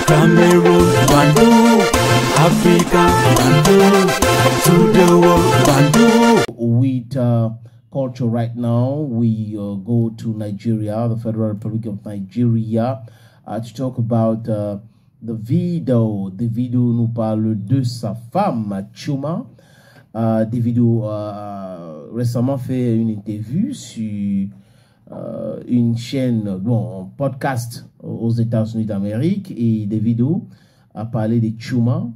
Cameroon, Bandung, Africa, Bandung, to the world, Bandung. With culture right now, we go to Nigeria, the Federal Republic of Nigeria, to talk about the video. Davido nous parle de sa femme, Chioma. Davido récemment fait une interview sur une chaîne, bon, un podcast aux États-Unis d'Amérique, et Davido a parlé de Chioma.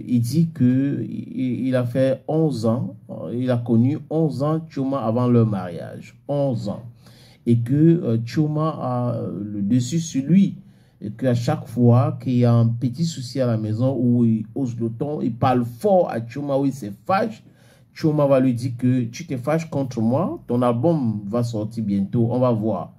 Il dit que il a fait 11 ans, il a connu 11 ans Chioma avant leur mariage, 11 ans, et que Chioma a le dessus sur lui, et qu'à chaque fois qu'il y a un petit souci à la maison où il hausse le ton, il parle fort à Chioma, où il se fâche, Chioma va lui dire que tu te fâches contre moi, ton album va sortir bientôt, on va voir.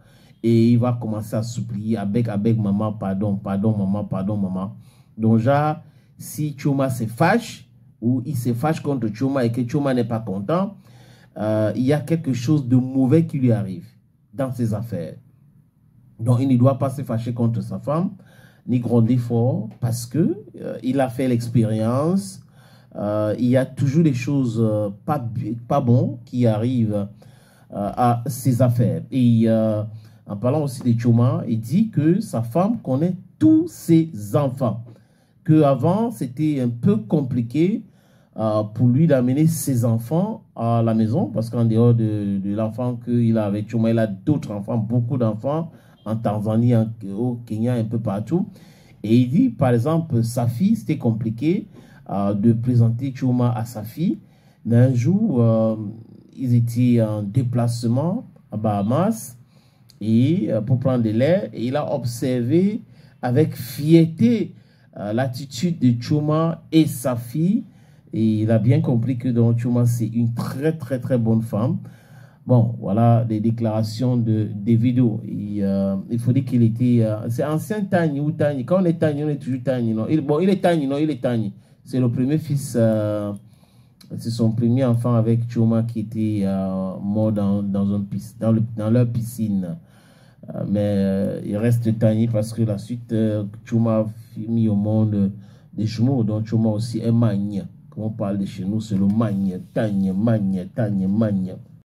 Et il va commencer à supplier avec maman, pardon, maman, pardon, maman. Donc, genre, si Chioma se fâche, ou il se fâche contre Chioma et que Chioma n'est pas content, il y a quelque chose de mauvais qui lui arrive dans ses affaires. Donc, il ne doit pas se fâcher contre sa femme, ni gronder fort, parce que il a fait l'expérience. Il y a toujours des choses pas bonnes qui arrivent à ses affaires. Et en parlant aussi de Chioma, il dit que sa femme connaît tous ses enfants. Qu'avant, c'était un peu compliqué pour lui d'amener ses enfants à la maison, parce qu'en dehors de l'enfant qu'il a avec Chioma, il a d'autres enfants, beaucoup d'enfants, en Tanzanie, au Kenya, un peu partout. Et il dit, par exemple, sa fille, c'était compliqué de présenter Chioma à sa fille. Mais un jour, ils étaient en déplacement à Bahamas et pour prendre de l'air, et il a observé avec fierté l'attitude de Chioma et sa fille, et il a bien compris que donc Chioma, c'est une très bonne femme. Bon, voilà les déclarations de Davido. Il faut dire qu'il était... c'est ancien Tani ou Tani. Quand on est Tani, on est toujours Tani. Non? Bon, il est Tani, non, il est Tani. C'est le premier fils, c'est son premier enfant avec Chioma qui était mort dans leur piscine. Mais il reste Tani parce que la suite, Chioma a mis au monde des jumeaux. Donc Chioma aussi est Magne. Quand on parle de chez nous, c'est le Magne, Tani, Magne, Tani, Magne.